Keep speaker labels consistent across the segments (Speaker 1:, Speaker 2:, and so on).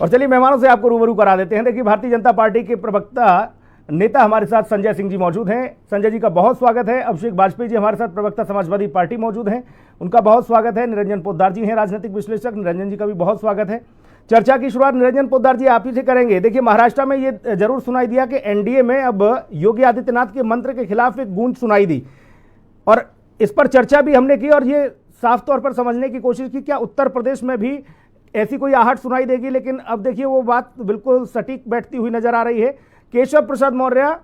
Speaker 1: और चलिए मेहमानों से आपको रूबरू करा देते हैं। देखिए, भारतीय जनता पार्टी के प्रवक्ता नेता हमारे साथ संजय सिंह जी मौजूद हैं। संजय जी का बहुत स्वागत है। अभिषेक वाजपेयी जी हमारे साथ प्रवक्ता समाजवादी पार्टी मौजूद हैं, उनका बहुत स्वागत है। निरंजन पोद्दार जी हैं राजनीतिक विश्लेषक, निरंजन जी का भी बहुत स्वागत है। चर्चा की शुरुआत निरंजन पोद्दार जी आप ही से करेंगे। देखिए, महाराष्ट्र में ये जरूर सुनाई दिया कि एनडीए में अब योगी आदित्यनाथ के मंत्र के खिलाफ एक गूंज सुनाई दी और इस पर चर्चा भी हमने की और ये साफ तौर पर समझने की कोशिश की क्या उत्तर प्रदेश में भी ऐसी कोई आहट सुनाई देगी। लेकिन अब देखिए, वो बात बिल्कुल सटीक बैठती हुई नजर आ रही है। केशव प्रसाद मौर्य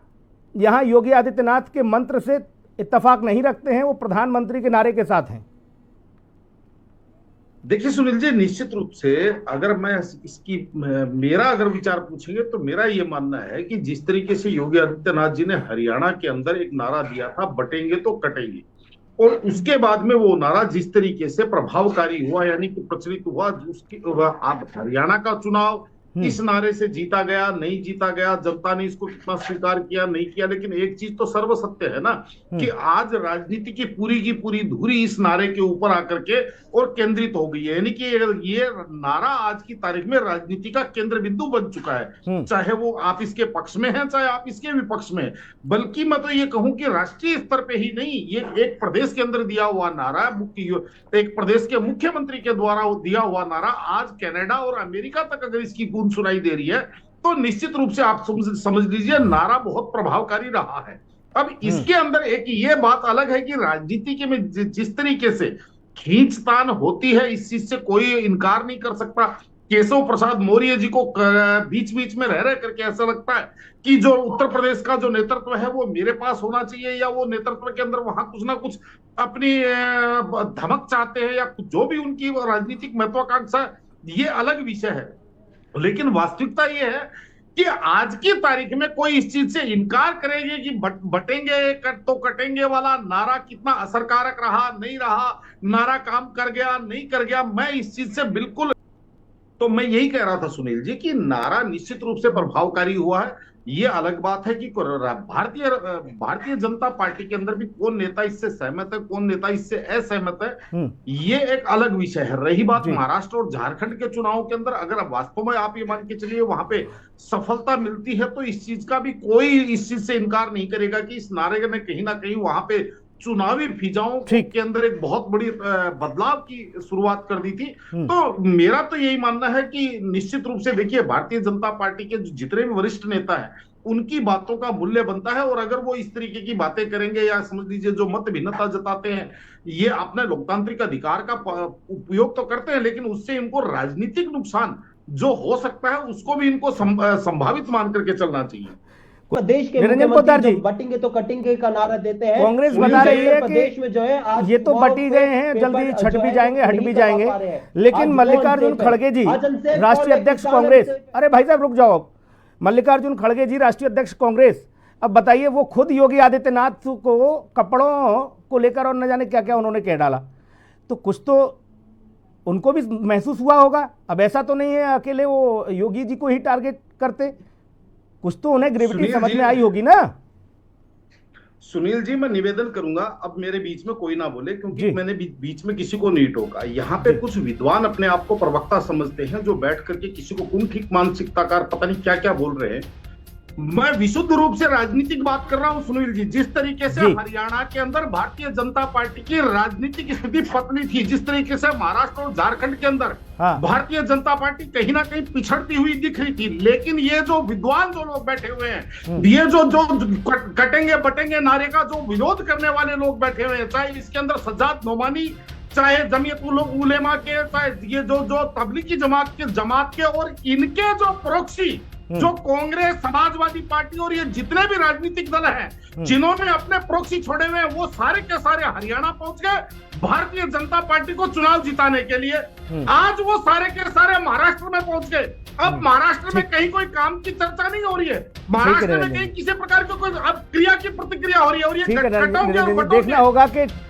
Speaker 1: यहाँ योगी आदित्यनाथ के मंत्र से इत्तेफाक नहीं रखते हैं, वो प्रधानमंत्री के नारे के साथ हैं।
Speaker 2: देखिए सुनील जी, निश्चित रूप से अगर मैं मेरा अगर विचार पूछेंगे तो मेरा ये मानना है कि जिस तरीके से योगी आदित्यनाथ जी ने हरियाणा के अंदर एक नारा दिया था, बटेंगे तो कटेंगे, और उसके बाद में वो नारा जिस तरीके से प्रभावकारी हुआ यानी कि प्रचलित हुआ, उसकी हरियाणा का चुनाव इस नारे से जीता गया नहीं जीता गया, जनता ने इसको कितना स्वीकार किया नहीं किया, लेकिन एक चीज तो सर्वसत्य है ना कि आज राजनीति की पूरी धुरी इस नारे के ऊपर आकर के और केंद्रित हो गई है। यानी कि ये नारा आज की तारीख में राजनीति का केंद्र बिंदु बन चुका है, चाहे वो आप इसके पक्ष में हैं चाहे आप इसके विपक्ष में। बल्कि मैं तो ये कहूं कि राष्ट्रीय स्तर पे ही नहीं, ये एक प्रदेश के अंदर दिया हुआ नारा, एक प्रदेश के मुख्यमंत्री के द्वारा दिया हुआ नारा आज कनाडा और अमेरिका तक अगर इसकी गूंज सुनाई दे रही है तो निश्चित रूप से आप समझ लीजिए नारा बहुत प्रभावकारी रहा है। अब इसके अंदर एक ये बात अलग है कि राजनीति के में जिस तरीके से खींचतान होती है, इस चीज से कोई इनकार नहीं कर सकता। केशव प्रसाद मौर्य जी को बीच बीच में रह करके ऐसा लगता है कि जो उत्तर प्रदेश का जो नेतृत्व है वो मेरे पास होना चाहिए, या वो नेतृत्व के अंदर वहां कुछ ना कुछ अपनी धमक चाहते हैं, या जो भी उनकी राजनीतिक महत्वाकांक्षा, ये अलग विषय है। लेकिन वास्तविकता ये है कि आज की तारीख में कोई इस चीज से इनकार करेंगे कि बटेंगे तो कटेंगे वाला नारा कितना असरकारक रहा नहीं रहा, नारा काम कर गया नहीं कर गया, मैं इस चीज से बिल्कुल, तो मैं यही कह रहा था सुनील जी कि नारा निश्चित रूप से प्रभावकारी हुआ है। ये अलग बात है कि भारतीय जनता पार्टी के अंदर भी कौन नेता इससे सहमत है, कौन नेता इससे असहमत है, ये एक अलग विषय है। रही बात महाराष्ट्र और झारखंड के चुनाव के अंदर, अगर वास्तव में आप ये मान के चलिए वहां पे सफलता मिलती है तो इस चीज का भी कोई इस चीज से इनकार नहीं करेगा कि इस नारे ने कहीं ना कहीं वहां पे चुनावी फिजाओं के अंदर एक बहुत बड़ी बदलाव की शुरुआत कर दी थी। तो मेरा तो यही मानना है कि निश्चित रूप से देखिए, भारतीय जनता पार्टी के जितने भी वरिष्ठ नेता हैं उनकी बातों का मूल्य बनता है, और अगर वो इस तरीके की बातें करेंगे या समझ लीजिए जो मत भिन्नता जताते हैं, ये अपने लोकतांत्रिक अधिकार का उपयोग तो करते हैं, लेकिन उससे इनको राजनीतिक नुकसान जो हो सकता है उसको भी इनको संभावित मान करके चलना चाहिए।
Speaker 3: प्रदेश के
Speaker 1: निरंजन पोद्दार जी,
Speaker 3: बटेंगे तो कटेंगे का नारा देते हैं।
Speaker 1: कांग्रेस बता रही है
Speaker 3: प्रदेश में जो है आज
Speaker 1: ये तो बटी गए हैं, जल्दी छट भी जाएंगे, हट भी जाएंगे, लेकिन मल्लिकार्जुन खड़गे जी राष्ट्रीय अध्यक्ष कांग्रेस, अरे भाई साहब रुक जाओ, मल्लिकार्जुन खड़गे जी राष्ट्रीय अध्यक्ष कांग्रेस, अब बताइए, वो खुद योगी आदित्यनाथ को कपड़ों को लेकर और न जाने क्या क्या उन्होंने कह डाला, तो कुछ तो उनको भी महसूस हुआ होगा। अब ऐसा तो नहीं है अकेले वो योगी जी को ही टारगेट करते, कुछ तो उन्हें ग्रेविटी समझ में आई होगी ना।
Speaker 2: सुनील जी, मैं निवेदन करूंगा, अब मेरे बीच में कोई ना बोले, क्योंकि मैंने बीच में किसी को नहीं टोका। यहाँ पे कुछ विद्वान अपने आप को प्रवक्ता समझते हैं जो बैठ करके किसी को कुंठित मानसिकताकार पता नहीं क्या क्या बोल रहे हैं। मैं विशुद्ध रूप से राजनीतिक बात कर रहा हूं सुनील जी। जिस तरीके से हरियाणा के अंदर भारतीय जनता पार्टी की राजनीतिक स्थिति पतली थी, जिस तरीके से महाराष्ट्र और झारखंड के अंदर भारतीय जनता पार्टी कहीं ना कहीं पिछड़ती हुई दिख रही थी, लेकिन ये जो विद्वान जो लोग बैठे हुए हैं, ये जो कटेंगे बटेंगे नारे का जो विरोध करने वाले लोग बैठे हुए हैं, चाहे इसके अंदर सज्जाद नोमानी, चाहे जमीयत उलेमा के, चाहे ये जो तबलीगी जमात के और इनके जो प्रोक्सी जो कांग्रेस, समाजवादी पार्टी और ये जितने भी राजनीतिक दल हैं जिन्होंने अपने प्रोक्सी छोड़े हुए हैं, वो सारे के सारे हरियाणा पहुंच गए भारतीय जनता पार्टी को चुनाव जिताने के लिए। आज वो सारे के सारे महाराष्ट्र में पहुंच गए। अब महाराष्ट्र में कहीं कोई काम की चर्चा नहीं हो रही है, महाराष्ट्र में कहीं किसी प्रकार की कोई अब क्रिया की प्रतिक्रिया हो रही है, और ये
Speaker 1: देखना होगा कि